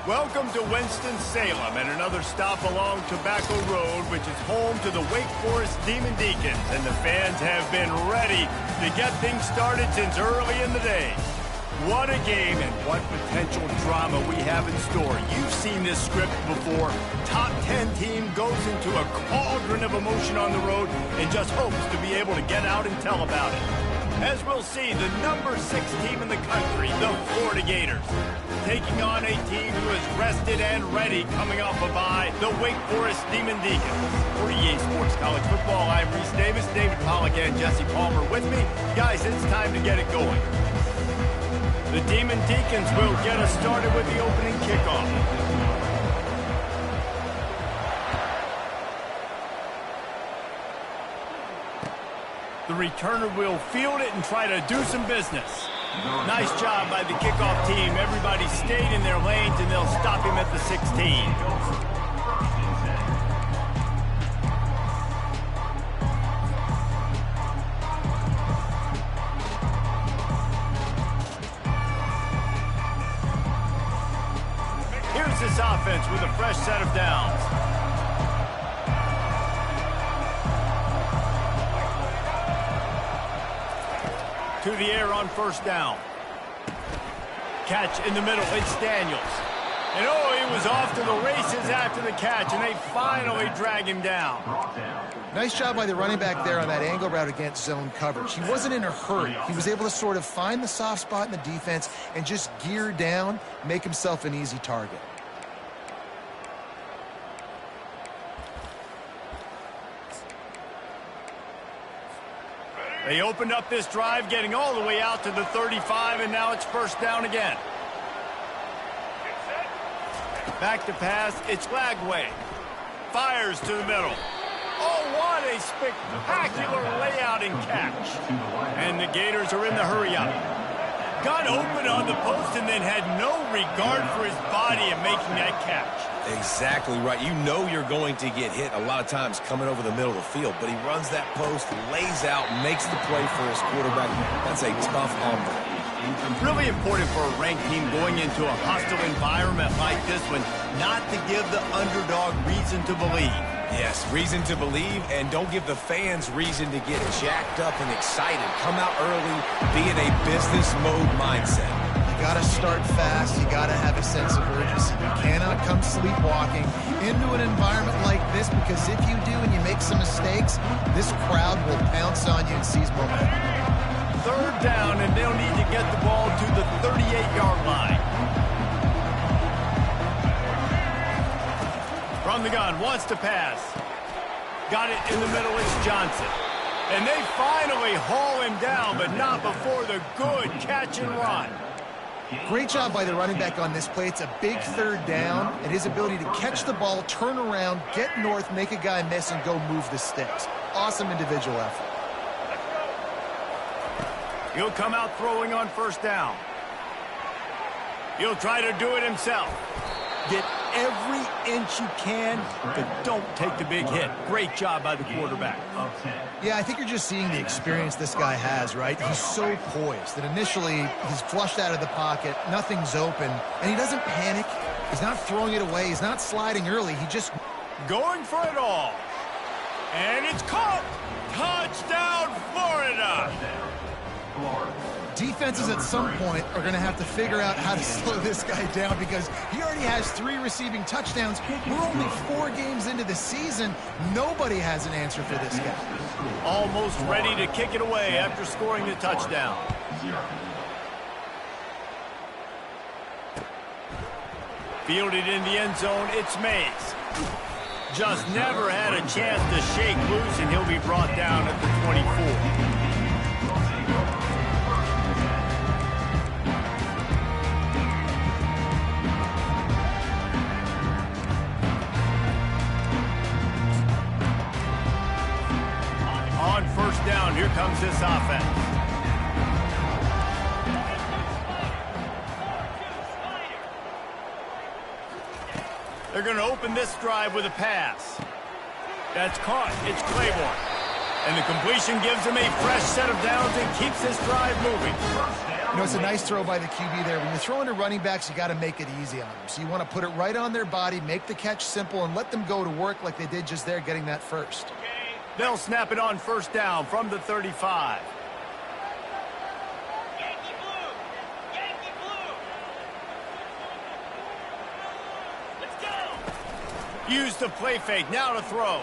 Welcome to Winston-Salem and another stop along Tobacco Road, which is home to the Wake Forest Demon Deacons. And the fans have been ready to get things started since early in the day. What a game and what potential drama we have in store. You've seen this script before. Top 10 team goes into a cauldron of emotion on the road and just hopes to be able to get out and tell about it. As we'll see, the number 6 team in the country, the Florida Gators, taking on a team who is rested and ready coming off a bye, the Wake Forest Demon Deacons. For EA Sports College Football, I'm Reese Davis, David Pollack, and Jesse Palmer with me. Guys, it's time to get it going. The Demon Deacons will get us started with the opening kickoff. The returner will field it and try to do some business. Nice job by the kickoff team. Everybody stayed in their lanes, and they'll stop him at the 16. This offense with a fresh set of downs. To the air on first down. Catch in the middle, it's Daniels. And oh, he was off to the races after the catch, and they finally drag him down. Nice job by the running back there on that angle route against zone coverage. He wasn't in a hurry. He was able to sort of find the soft spot in the defense and just gear down, make himself an easy target. They opened up this drive, getting all the way out to the 35, and now it's first down again. Back to pass, it's Lagway. Fires to the middle. Oh, what a spectacular layout and catch. And the Gators are in the hurry-up. Got open on the post and then had no regard for his body in making that catch. Exactly right. You know you're going to get hit a lot of times coming over the middle of the field, but he runs that post, lays out, makes the play for his quarterback. That's a tough hombre. Really important for a ranked team going into a hostile environment like this one, not to give the underdog reason to believe. Yes, reason to believe, and don't give the fans reason to get jacked up and excited. Come out early, be in a business mode mindset. You gotta start fast, you gotta have a sense of urgency. You cannot come sleepwalking into an environment like this, because if you do and you make some mistakes, this crowd will pounce on you and seize momentum. Third down, and they'll need to get the ball to the 38-yard line. From the gun, wants to pass. Got it in the middle, it's Johnson. And they finally haul him down, but not before the good catch and run. Great job by the running back on this play. It's a big third down, and his ability to catch the ball, turn around, get north, make a guy miss, and go move the sticks. Awesome individual effort. He'll come out throwing on first down. He'll try to do it himself. Get every inch you can, but don't take the big hit. Great job by the quarterback. Yeah, I think you're just seeing the experience this guy has, right? He's so poised that initially he's flushed out of the pocket, nothing's open, and he doesn't panic. He's not throwing it away. He's not sliding early. He just... going for it all. And it's caught. Touchdown, Florida. Defenses at some point are going to have to figure out how to slow this guy down, because he already has 3 receiving touchdowns. We're only 4 games into the season. Nobody has an answer for this guy. Almost ready to kick it away after scoring the touchdown. Fielded in the end zone, it's Mays. Just never had a chance to shake loose, and he'll be brought down at the 24. On first down, here comes this offense. They're going to open this drive with a pass. That's caught. It's Claiborne. And the completion gives him a fresh set of downs and keeps this drive moving. You know, it's a nice throw by the QB there. When you're throwing to running backs, you got to make it easy on them. So you want to put it right on their body, make the catch simple, and let them go to work like they did just there, getting that first. They'll snap it on first down from the 35. Use the play fake, now to throw.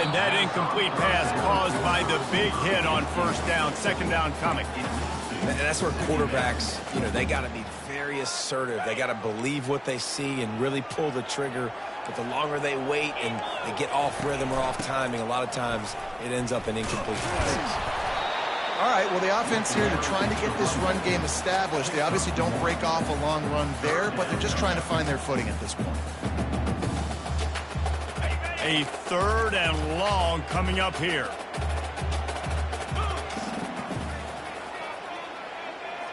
And that incomplete pass caused by the big hit on first down, second down coming. And that's where quarterbacks, you know, they got to be very assertive. They got to believe what they see and really pull the trigger. But the longer they wait and they get off rhythm or off timing, a lot of times it ends up in incomplete passes. All right, well, the offense here, they're trying to get this run game established. They obviously don't break off a long run there, but they're just trying to find their footing at this point. A third and long coming up here.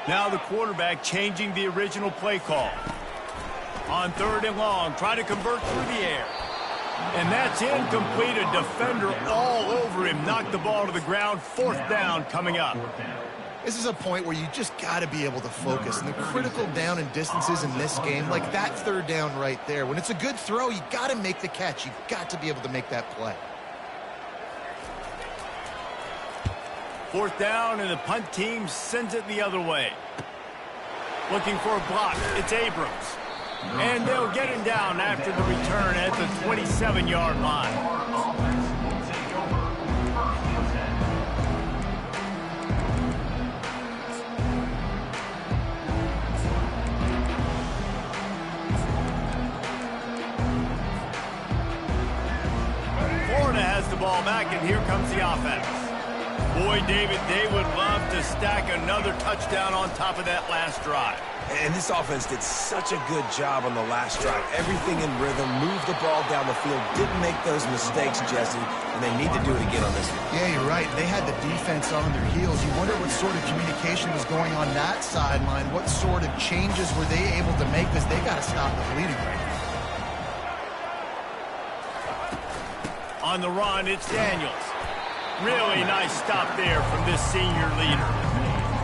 Now the quarterback changing the original play call. On third and long, try to convert through the air. And that's incomplete. A defender all over him. Knocked the ball to the ground. Fourth down coming up. This is a point where you just got to be able to focus. And the critical down and distances in this game, like that third down right there, when it's a good throw, you got to make the catch. You got to be able to make that play. Fourth down, and the punt team sends it the other way. Looking for a block. It's Abrams. And they'll get him down after the return at the 27-yard line. Florida has the ball back, and here comes the offense. Boy, David, they would love to stack another touchdown on top of that last drive. And this offense did such a good job on the last drive. Everything in rhythm, moved the ball down the field, didn't make those mistakes, Jesse, and they need to do it again on this one. Yeah, you're right. They had the defense on their heels. You wonder what sort of communication was going on that sideline. What sort of changes were they able to make, because they got to stop the bleeding right now. On the run, it's Daniels. Really nice stop there from this senior leader.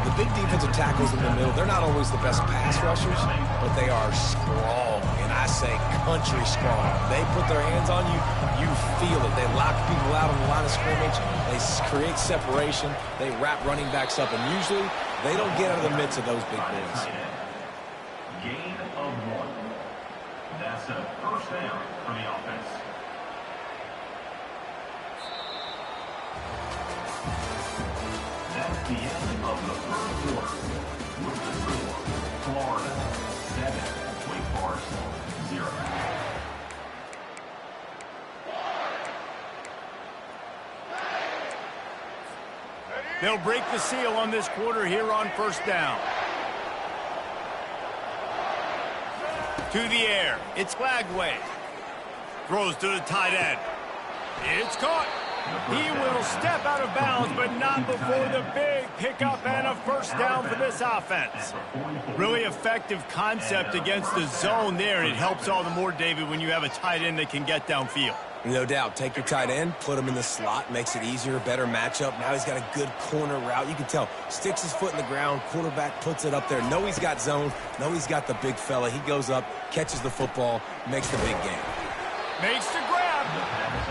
The big defensive tackles in the middle, they're not always the best pass rushers, but they are strong, and I say country strong. They put their hands on you, you feel it. They lock people out on the line of scrimmage. They create separation. They wrap running backs up, and usually they don't get out of the midst of those big boys. Gain of 1. That's a first down for the offense. That's the end of the first quarter. With the score, Florida 7, Wake Forest 0. They'll break the seal on this quarter here on first down. To the air. It's Lagway. Throws to the tight end. It's caught. He will step out of bounds, but not before the big pickup and a first down for this offense. Really effective concept against the zone there, and it helps all the more, David, when you have a tight end that can get downfield. No doubt. Take your tight end, put him in the slot, makes it easier, better matchup. Now he's got a good corner route. You can tell. Sticks his foot in the ground, quarterback puts it up there. Know he's got zone, know he's got the big fella. He goes up, catches the football, makes the big game. Makes the grab.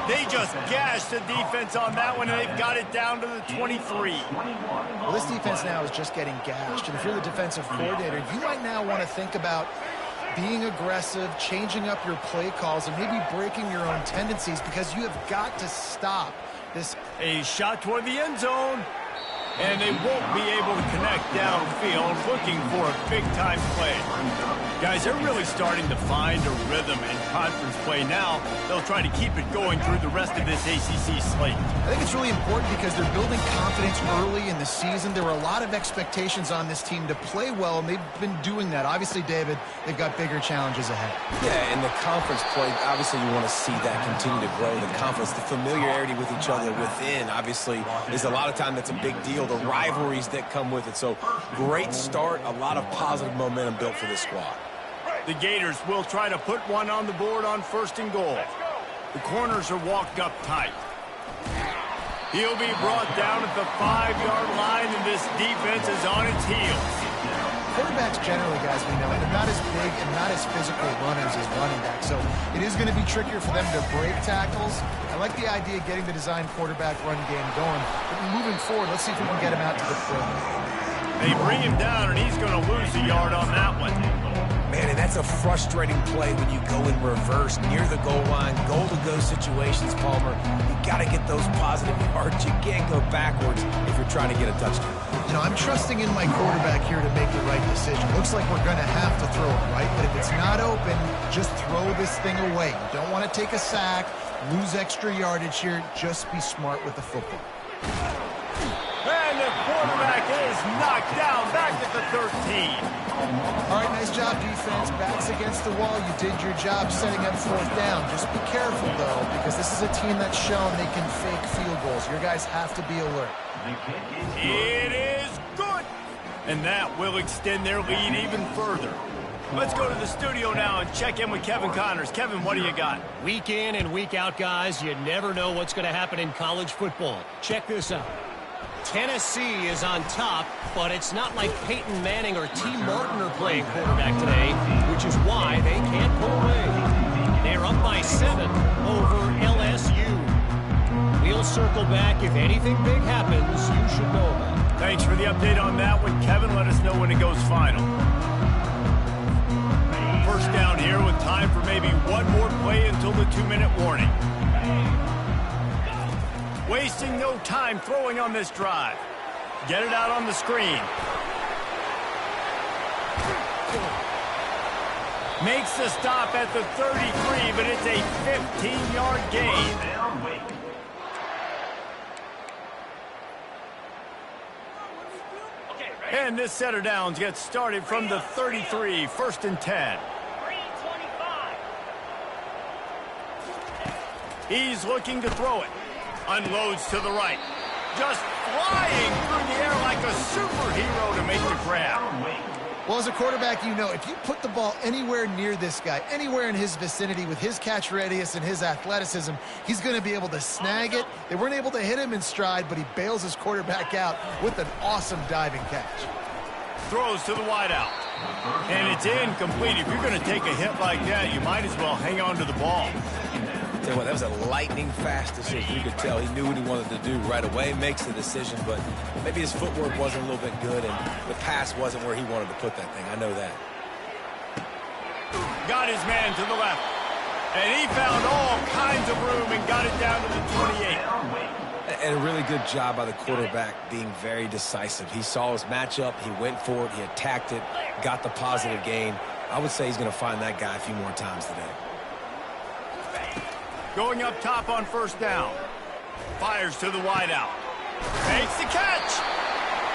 They just gashed the defense on that one, and they've got it down to the 23. Well, this defense now is just getting gashed. And if you're the defensive coordinator, you might now want to think about being aggressive, changing up your play calls, and maybe breaking your own tendencies, because you have got to stop this. A shot toward the end zone, and they won't be able to connect downfield, looking for a big-time play. Guys, they're really starting to find a rhythm in conference play now. They'll try to keep it going through the rest of this ACC slate. I think it's really important because they're building confidence early in the season. There were a lot of expectations on this team to play well, and they've been doing that. Obviously, David, they've got bigger challenges ahead. Yeah, in the conference play, obviously you want to see that continue to grow. The confidence, the familiarity with each other within, obviously, is a lot of time that's a big deal. The rivalries that come with it. So, great start, a lot of positive momentum built for this squad. The Gators will try to put one on the board on first and goal. The corners are walked up tight. He'll be brought down at the 5-yard line, and this defense is on its heels. Quarterbacks generally, guys, we know, they're not as big and not as physical runners as running backs, so it is going to be trickier for them to break tackles. I like the idea of getting the design quarterback run game going, but moving forward, let's see if we can get him out to the field. They bring him down, and he's going to lose a yard on that one. Man, and that's a frustrating play when you go in reverse near the goal line, goal-to-go situations, Palmer. You got to get those positive yards. You can't go backwards if you're trying to get a touchdown. You know, I'm trusting in my quarterback here to make the right decision. Looks like we're going to have to throw it, right? But if it's not open, just throw this thing away. You don't want to take a sack, lose extra yardage here. Just be smart with the football. And the quarterback is knocked down back at the 13. All right, nice job, defense. Backs against the wall. You did your job setting up 4th down. Just be careful, though, because this is a team that's shown they can fake field goals. Your guys have to be alert. It is good. And that will extend their lead even further. Let's go to the studio now and check in with Kevin Connors. Kevin, what do you got? Week in and week out, guys, you never know what's going to happen in college football. Check this out. Tennessee is on top, but it's not like Peyton Manning or T. Martin are playing quarterback today, which is why they can't pull away. They're up by 7 over LSU. We'll circle back. If anything big happens, you should know about it. Thanks for the update on that one, Kevin. Let us know when it goes final. First down here with time for maybe one more play until the 2-minute warning. Wasting no time throwing on this drive. Get it out on the screen. Makes the stop at the 33, but it's a 15-yard gain. And this set of downs gets started from the 33, 1st and 10. He's looking to throw it. Unloads to the right. Just flying through the air like a superhero to make the grab. Well, as a quarterback, you know, if you put the ball anywhere near this guy, anywhere in his vicinity with his catch radius and his athleticism, he's going to be able to snag it. They weren't able to hit him in stride, but he bails his quarterback out with an awesome diving catch. Throws to the wideout. And it's incomplete. If you're going to take a hit like that, you might as well hang on to the ball. Tell you what, that was a lightning-fast decision. You could tell he knew what he wanted to do right away, makes the decision, but maybe his footwork wasn't a little bit good, and the pass wasn't where he wanted to put that thing. I know that. Got his man to the left, and he found all kinds of room and got it down to the 28. And a really good job by the quarterback being very decisive. He saw his matchup, he went for it, he attacked it, got the positive gain. I would say he's going to find that guy a few more times today. Going up top on 1st down. Fires to the wideout. Makes the catch.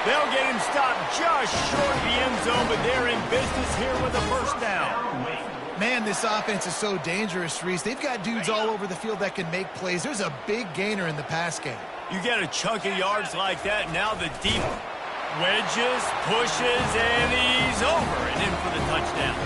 They'll get him stopped just short of the end zone, but they're in business here with a 1st down. Man, this offense is so dangerous, Reese. They've got dudes all over the field that can make plays. There's a big gainer in the pass game. You get a chunk of yards like that, now the deep wedges, pushes, and he's over and in for the touchdown.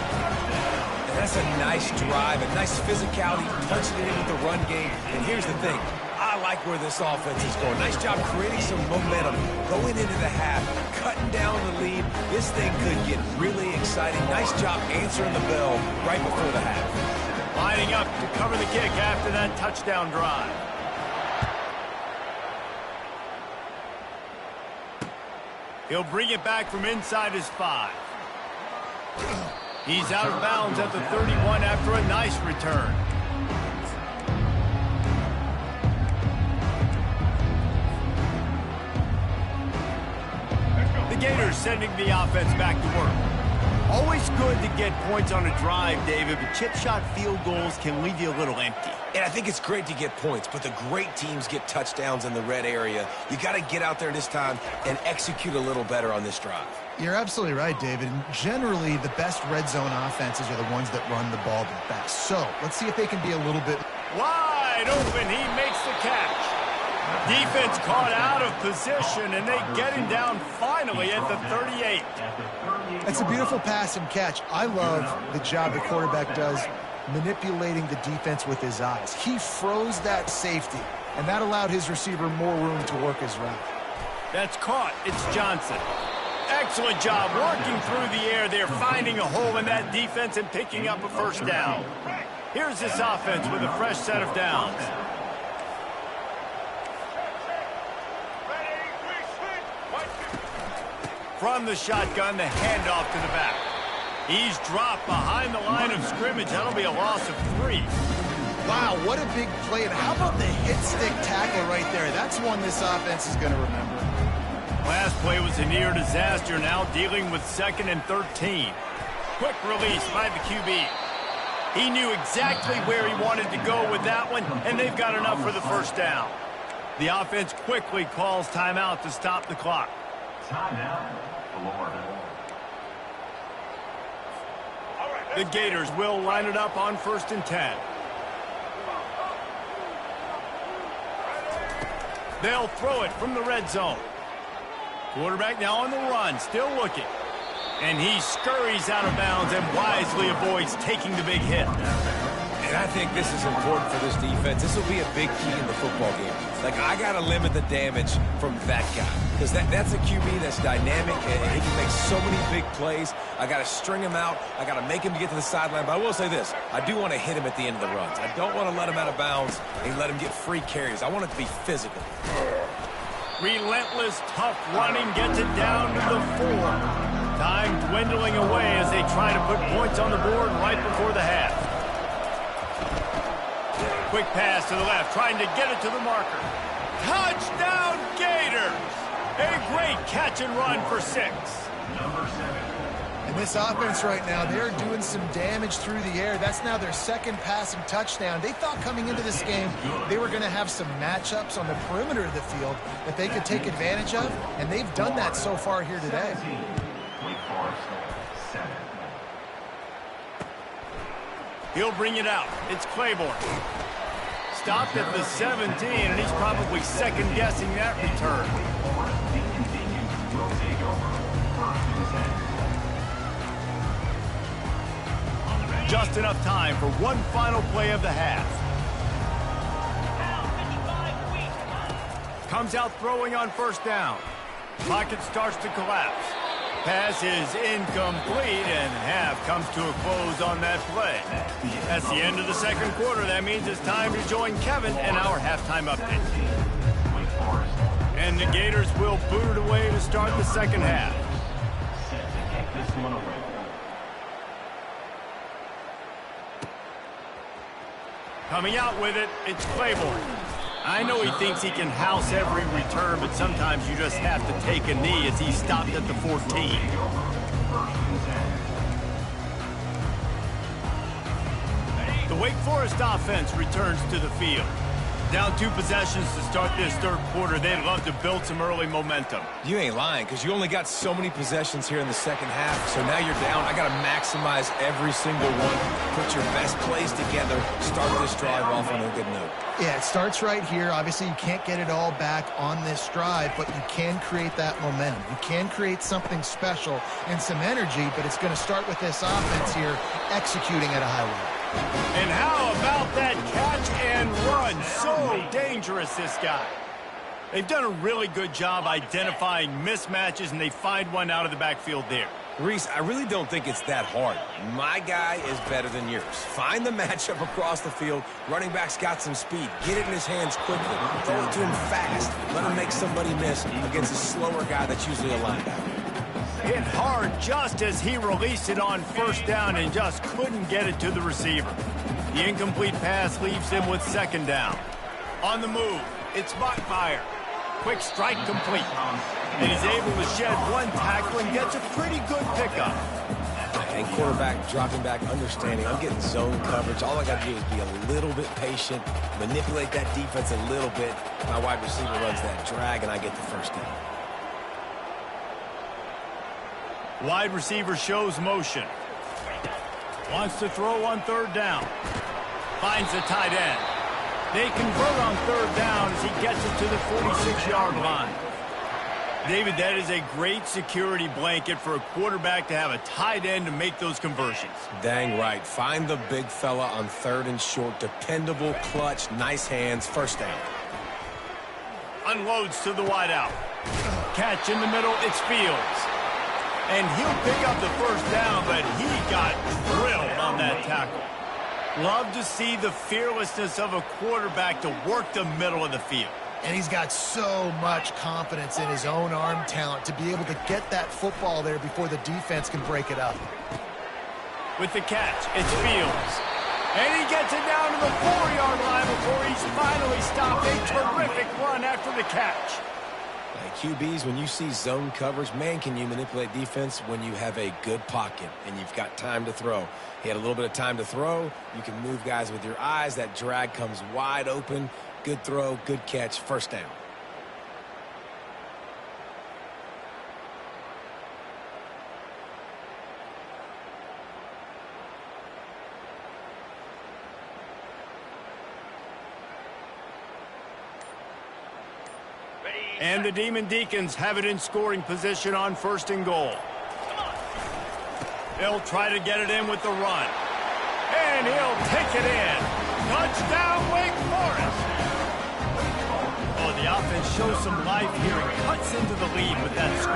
That's a nice drive, a nice physicality, punching it in with the run game. And here's the thing. I like where this offense is going. Nice job creating some momentum, going into the half, cutting down the lead. This thing could get really exciting. Nice job answering the bell right before the half. Lining up to cover the kick after that touchdown drive. He'll bring it back from inside his 5. He's out of bounds at the 31 after a nice return. The Gators sending the offense back to work. Always good to get points on a drive, David, but chip shot field goals can leave you a little empty. And I think it's great to get points, but the great teams get touchdowns in the red area. You got to get out there this time and execute a little better on this drive. You're absolutely right, David. And generally, the best red zone offenses are the ones that run the ball the best. So let's see if they can be a little bit wide open. He makes the catch. Defense caught out of position, and they get him down finally at the 38. That's a beautiful pass and catch. I love the job the quarterback does manipulating the defense with his eyes. He froze that safety, and that allowed his receiver more room to work his route. That's caught. It's Johnson. Excellent job working through the air there, finding a hole in that defense and picking up a first down. Here's this offense with a fresh set of downs. From the shotgun, the handoff to the back. He's dropped behind the line of scrimmage. That'll be a loss of 3. Wow, what a big play. And how about the hit-stick tackle right there? That's one this offense is going to remember. Last play was a near disaster, now dealing with 2nd and 13. Quick release by the QB. He knew exactly where he wanted to go with that one, and they've got enough for the first down. The offense quickly calls timeout to stop the clock. Timeout, Florida. The Gators will line it up on 1st and 10. They'll throw it from the red zone. Quarterback now on the run, still looking. And he scurries out of bounds and wisely avoids taking the big hit. And I think this is important for this defense. This will be a big key in the football game. Like, I got to limit the damage from that guy. Because that's a QB that's dynamic, and he can make so many big plays. I got to string him out. I got to make him get to the sideline. But I will say this. I do want to hit him at the end of the runs. I don't want to let him out of bounds and let him get free carries. I want it to be physical. Relentless, tough running gets it down to the 4. Time dwindling away as they try to put points on the board right before the half. Quick pass to the left, trying to get it to the marker. Touchdown, Gators! A great catch and run for 6. Number 7. And this offense right now, they're doing some damage through the air. That's now their 2nd passing touchdown. They thought coming into this game they were going to have some matchups on the perimeter of the field that they could take advantage of, and they've done that so far here today. Wake Forest, 7. He'll bring it out. It's Claiborne. Stopped at the 17, and he's probably second-guessing that return. Will take over 1st and 10. Just enough time for one final play of the half. Comes out throwing on 1st down. Pocket starts to collapse. Pass is incomplete, and half comes to a close on that play. That's the end of the 2nd quarter. That means it's time to join Kevin and our halftime update. And the Gators will boot it away to start the 2nd half. Set to kick this one away. Coming out with it, it's Claiborne. I know he thinks he can house every return, but sometimes you just have to take a knee as he stopped at the 14. The Wake Forest offense returns to the field. Down 2 possessions to start this 3rd quarter. They'd love to build some early momentum. You ain't lying, because you only got so many possessions here in the 2nd half. So now you're down. I got to maximize every single one. Put your best plays together. Start this drive off on a good note. Yeah, it starts right here. Obviously, you can't get it all back on this drive, but you can create that momentum. You can create something special and some energy, but it's going to start with this offense here executing at a high level. And how about that catch and run? So dangerous, this guy. They've done a really good job identifying mismatches, and they find one out of the backfield there. Reese, I really don't think it's that hard. My guy is better than yours. Find the matchup across the field. Running back's got some speed. Get it in his hands quickly. Throw it to him fast. Let him make somebody miss against a slower guy that's usually a linebacker. Hit hard just as he released it on 1st down and just couldn't get it to the receiver. The incomplete pass leaves him with 2nd down. On the move, it's Bachmeier. Quick strike complete. And he's able to shed one tackle and gets a pretty good pickup. And quarterback dropping back, understanding I'm getting zone coverage. All I got to do is be a little bit patient, manipulate that defense a little bit. My wide receiver runs that drag, and I get the 1st down. Wide receiver shows motion. Wants to throw on 3rd down. Finds the tight end. They convert on 3rd down as he gets it to the 46-yard line. David, that is a great security blanket for a quarterback to have a tight end to make those conversions. Dang right. Find the big fella on 3rd and short. Dependable, clutch, nice hands, 1st down. unloads to the wideout. Catch in the middle, it's Fields. And he'll pick up the first down, but he got drilled on that tackle. Love to see the fearlessness of a quarterback to work the middle of the field. And he's got so much confidence in his own arm talent to be able to get that football there before the defense can break it up. With the catch, it's Fields. And he gets it down to the 4-yard line before he's finally stopped. A terrific run after the catch. QBs, when you see zone coverage, man, can you manipulate defense when you have a good pocket and you've got time to throw. He had a little bit of time to throw. You can move guys with your eyes. That drag comes wide open. Good throw, good catch, first down. And the Demon Deacons have it in scoring position on 1st and goal. He'll try to get it in with the run. And he'll take it in. Touchdown, Wake Forest. Oh, the offense shows some life here and cuts into the lead with that score.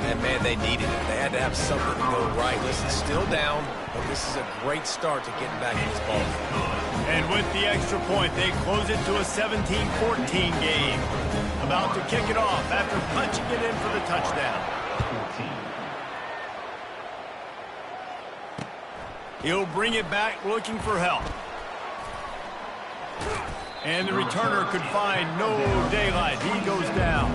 And, man, they needed it. They had to have something to go right. Listen, still down, but this is a great start to getting back in this ball game. And with the extra point, they close it to a 17-14 game. About to kick it off after punching it in for the touchdown. He'll bring it back looking for help. And the returner could find no daylight. He goes down.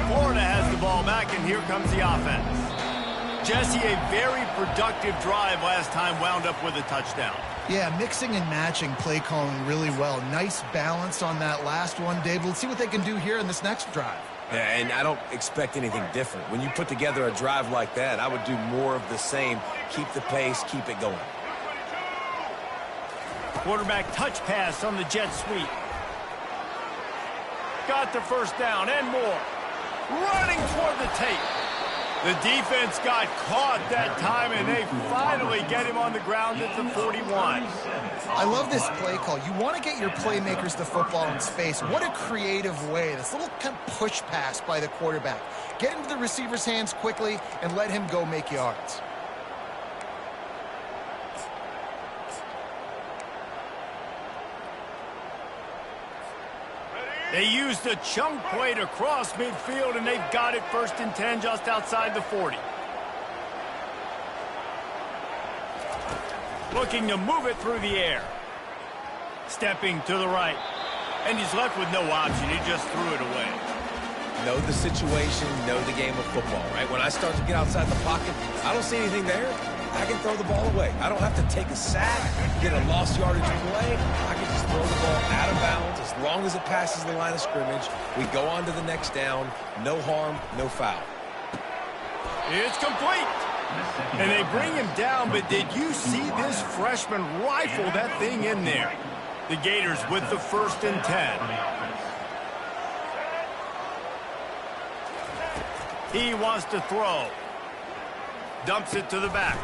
Florida has the ball back, and here comes the offense. Jesse, a very productive drive last time, wound up with a touchdown. Yeah, mixing and matching play calling really well. Nice balance on that last one, Dave. Let's see what they can do here in this next drive. Yeah, and I don't expect anything different. When you put together a drive like that, I would do more of the same. Keep the pace, keep it going. Quarterback touch pass on the jet sweep. Got the first down and more. Running toward the tape. The defense got caught that time, and they finally get him on the ground at the 41. I love this play call. You want to get your playmakers the football in space. What a creative way. This little kind of push pass by the quarterback. Get into the receiver's hands quickly and let him go make yards. They used the chunk play to cross midfield, and they've got it 1st and 10 just outside the 40. Looking to move it through the air. Stepping to the right. And he's left with no option. He just threw it away. Know the situation, know the game of football, right? When I start to get outside the pocket, I don't see anything there. I can throw the ball away. I don't have to take a sack, get a lost yardage play. I can just throw the ball out of bounds as long as it passes the line of scrimmage. We go on to the next down. No harm, no foul. It's complete. And they bring him down, but did you see this freshman rifle that thing in there? The Gators with the 1st and 10. He wants to throw. Dumps it to the back.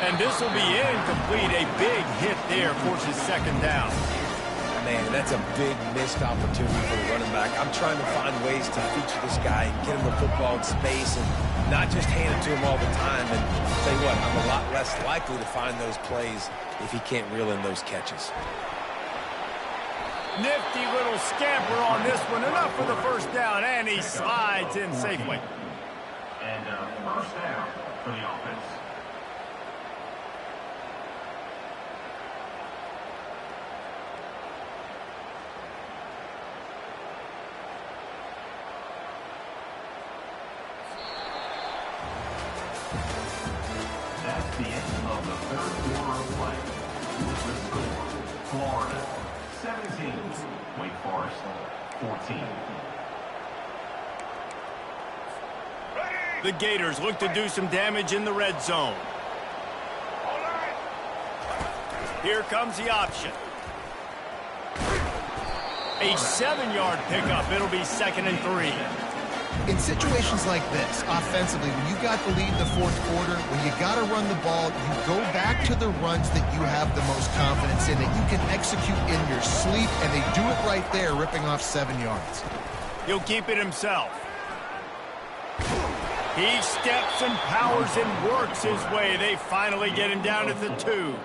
And this will be incomplete. A big hit there forces 2nd down. Man, that's a big missed opportunity for the running back. I'm trying to find ways to feature this guy and get him the football in space and not just hand it to him all the time. And I'll tell you what, I'm a lot less likely to find those plays if he can't reel in those catches. Nifty little scamper on this one. Enough for the 1st down, and he slides in safely. And 1st down for the offense. That's the end of the 3rd quarter of play. With the score, Florida 17, Wake Forest 14. The Gators look to do some damage in the red zone. Here comes the option. A 7-yard pickup. It'll be 2nd and 3. In situations like this, offensively, when you got the lead in the fourth quarter, when you got to run the ball, you go back to the runs that you have the most confidence in, that you can execute in your sleep, and they do it right there, ripping off 7 yards. He'll keep it himself. He steps and powers and works his way. They finally get him down at the 2.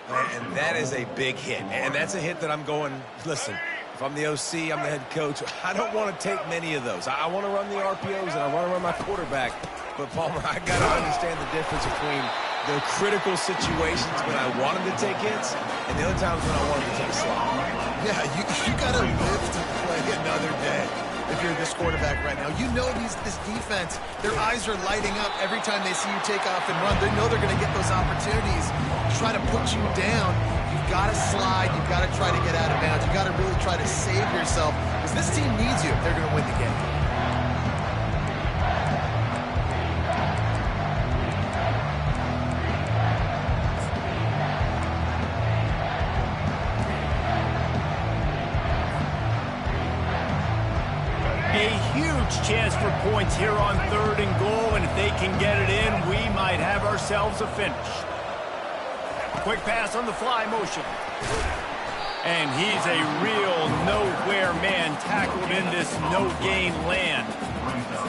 And that is a big hit. And that's a hit that I'm going, listen, if I'm the OC, I'm the head coach, I don't want to take many of those. I want to run the RPOs and I want to run my quarterback. But, Palmer, I got to understand the difference between the critical situations when I want him to take hits and the other times when I want him to take slots. Yeah, you got to live to play another day. If you're this quarterback right now, you know this defense, their eyes are lighting up every time they see you take off and run. They know they're going to get those opportunities to try to put you down. You've got to slide. You've got to try to get out of bounds. You've got to really try to save yourself because this team needs you if they're going to win the game. Chance for points here on 3rd and goal, and if they can get it in, we might have ourselves a finish. Quick pass on the fly motion. And he's a real nowhere man tackled in this no-gain land.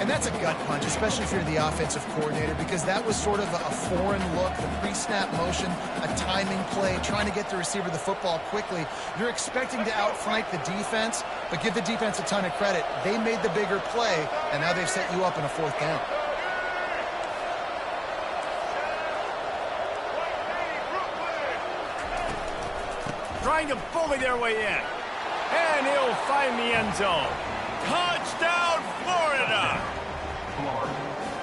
And that's a gut punch, especially if you're the offensive coordinator, because that was sort of a foreign look, the pre-snap motion, a timing play, trying to get the receiver the football quickly. You're expecting to outflank the defense, but give the defense a ton of credit. They made the bigger play, and now they've set you up in a 4th down. Trying to bully their way in. And he'll find the end zone. Touchdown, Florida!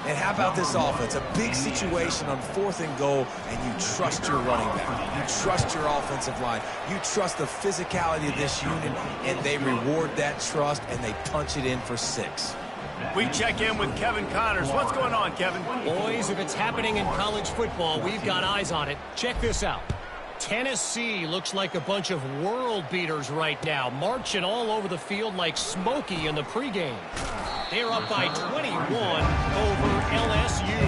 And how about this offense? A big situation on 4th and goal, and you trust your running back. You trust your offensive line. You trust the physicality of this unit, and they reward that trust, and they punch it in for 6. We check in with Kevin Connors. What's going on, Kevin? Boys, if it's happening in college football, we've got eyes on it. Check this out. Tennessee looks like a bunch of world beaters right now, marching all over the field like Smokey in the pregame. They're up by 21 over LSU.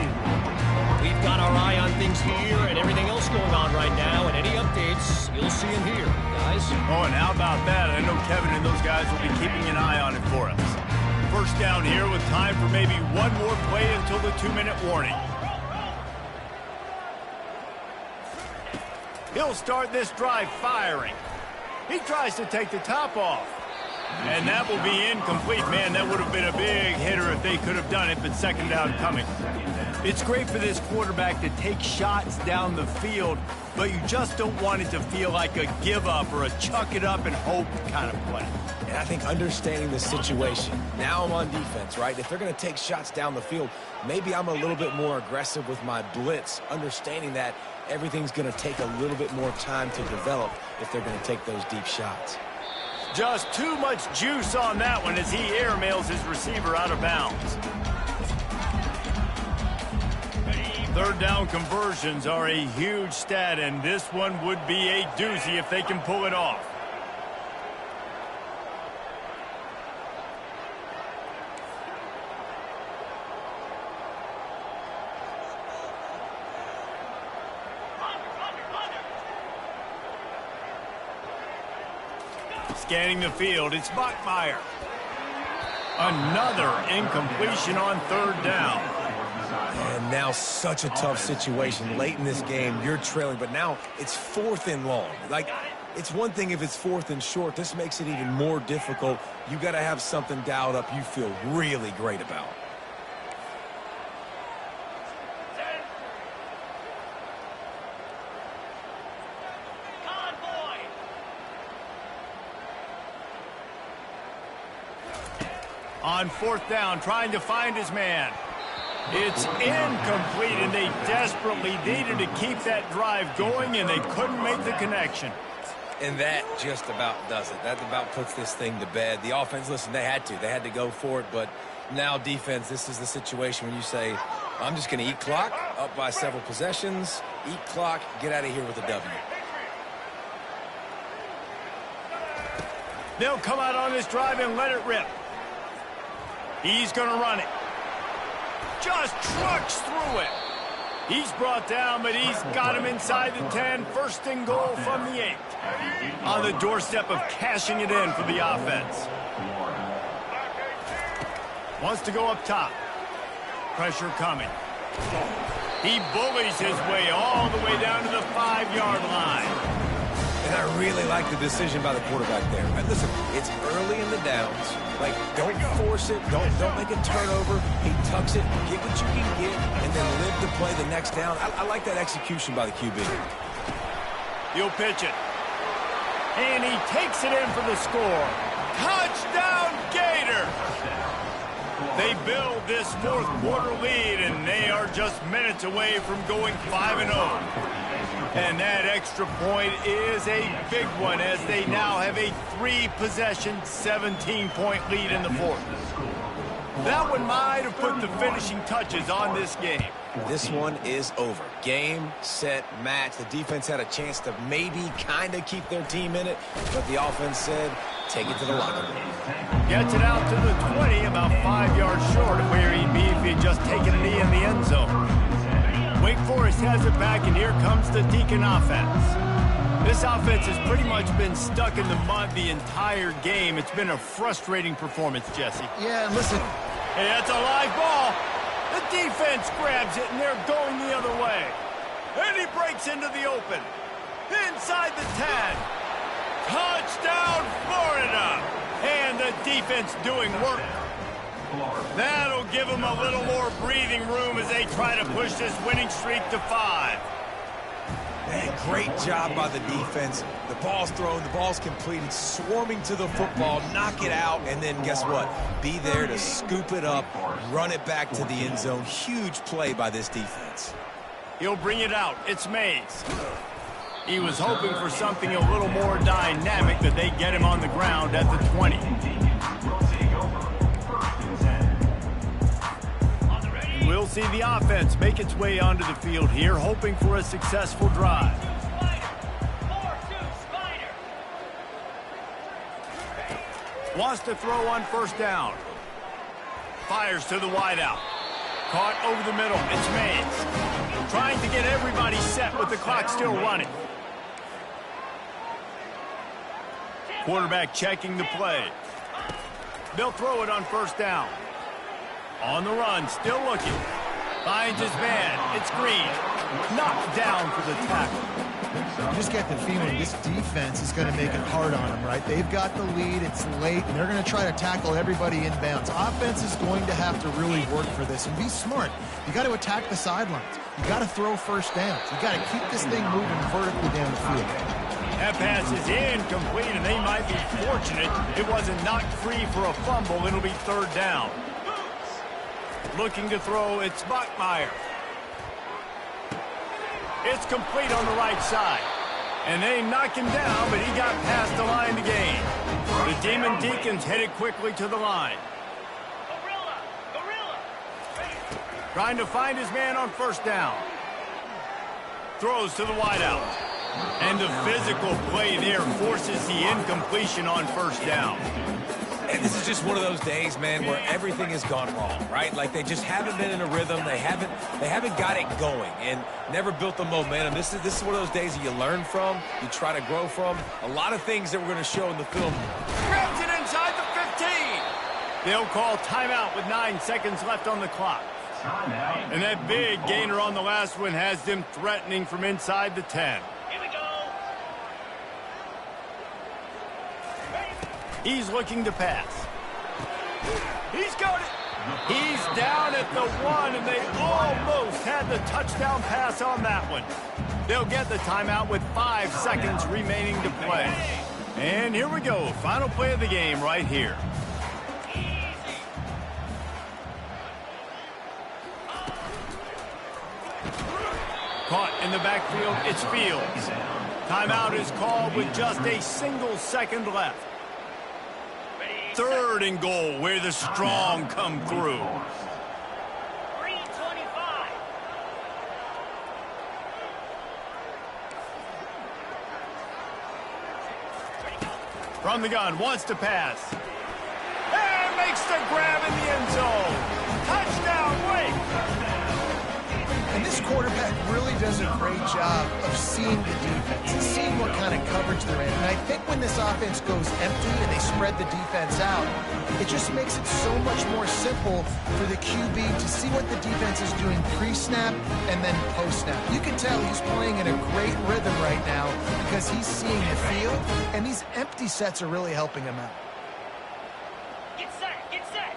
We've got our eye on things here and everything else going on right now, and any updates, you'll see them here, guys. Oh, and how about that? I know Kevin and those guys will be keeping an eye on it for us. First down here with time for maybe one more play until the 2-minute warning. He'll start this drive firing. He tries to take the top off. And that will be incomplete. Man, that would have been a big hitter if they could have done it, but 2nd down coming. It's great for this quarterback to take shots down the field, but you just don't want it to feel like a give-up or a chuck-it-up and hope kind of play. And I think understanding the situation, now I'm on defense, right? If they're going to take shots down the field, maybe I'm a little bit more aggressive with my blitz, understanding that everything's going to take a little bit more time to develop if they're going to take those deep shots. Just too much juice on that one as he airmails his receiver out of bounds. 3rd down conversions are a huge stat, and this one would be a doozy if they can pull it off. Scanning the field, it's Bachmeier. Another incompletion on 3rd down. And now such a tough situation. Late in this game, you're trailing, but now it's 4th and long. Like, it's one thing if it's 4th and short. This makes it even more difficult. You got to have something dialed up you feel really great about. On 4th down, trying to find his man. It's incomplete, and they desperately needed to keep that drive going, and they couldn't make the connection. And that just about does it. That about puts this thing to bed. The offense, listen, they had to go for it, but now defense, this is the situation when you say, I'm just going to eat clock, up by several possessions, eat clock, get out of here with a W. They'll come out on this drive and let it rip. He's going to run it. Just trucks through it. He's brought down, but he's got him inside the 10. First and goal from the 8. On the doorstep of cashing it in for the offense. Wants to go up top. Pressure coming. He bullies his way all the way down to the 5-yard line. And I really like the decision by the quarterback there. And listen, it's early in the downs. Like, don't force it. Don't make a turnover. He tucks it, get what you can get, and then live to play the next down. I like that execution by the QB. He'll pitch it. And he takes it in for the score. Touchdown, Gator! They build this fourth quarter lead, and they are just minutes away from going 5-0. And that extra point is a big one as they now have a 3-possession, 17-point lead in the fourth. That one might have put the finishing touches on this game. This one is over. Game, set, match. The defense had a chance to maybe kind of keep their team in it, but the offense said, take it to the locker room. Gets it out to the 20, about 5 yards short of where he'd be if he'd just taken a knee in the end zone. Wake Forest has it back, and here comes the Deacon offense. This offense has pretty much been stuck in the mud the entire game. It's been a frustrating performance, Jesse. Yeah, and listen. Hey, that's a live ball. The defense grabs it, and they're going the other way. And he breaks into the open. Inside the 10. Touchdown, Florida. And the defense doing work. That'll give them a little more breathing room as they try to push this winning streak to 5. Man, great job by the defense. The ball's thrown, the ball's completed, swarming to the football, knock it out, and then guess what? Be there to scoop it up, run it back to the end zone. Huge play by this defense. He'll bring it out. It's Mays. He was hoping for something a little more dynamic, that they get him on the ground at the 20. We'll see the offense make its way onto the field here, hoping for a successful drive. Wants to throw on first down. Fires to the wideout. Caught over the middle. It's Mays. Trying to get everybody set with the clock still running. Quarterback checking the play. They'll throw it on first down. On the run, still looking. Finds his man. It's Green. Knocked down for the tackle. You just get the feeling this defense is going to make it hard on them, right? They've got the lead. It's late, and they're going to try to tackle everybody inbounds. Offense is going to have to really work for this and be smart. You got to attack the sidelines. You got to throw first downs. You got to keep this thing moving vertically down the field. That pass is incomplete, and they might be fortunate it wasn't knocked free for a fumble. It'll be third down. Looking to throw, it's Bachmeier. It's complete on the right side. And they knock him down, but he got past the line to gain. The Demon Deacons headed quickly to the line. Trying to find his man on first down. Throws to the wideout. And the physical play there forces the incompletion on first down. And this is just one of those days, man, where everything has gone wrong, right? Like they just haven't been in a rhythm. They haven't got it going and never built the momentum. This is one of those days that you learn from, you try to grow from. A lot of things that we're going to show in the film. Grabs it inside the 15. They'll call timeout with 9 seconds left on the clock. And that big gainer on the last one has them threatening from inside the 10. He's looking to pass. He's got it. He's down at the 1, and they almost had the touchdown pass on that one. They'll get the timeout with 5 seconds remaining to play. And here we go. Final play of the game right here. Caught in the backfield, it's Fields. Timeout is called with just a single second left. Third and goal, where the strong come through. From the gun, wants to pass. And makes the grab in the end zone. Touchdown, Wake! And this quarterback really does a great job of seeing the defense and seeing what kind of coverage they're in. And I think when this offense goes empty and they spread the defense out, it just makes it so much more simple for the QB to see what the defense is doing pre-snap and then post-snap. You can tell he's playing in a great rhythm right now because he's seeing the field, and these empty sets are really helping him out. Get set, get set.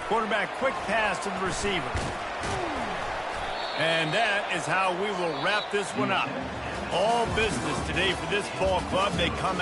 Quarterback quick pass to the receiver. And that is how we will wrap this one up. All business today for this ball club. They come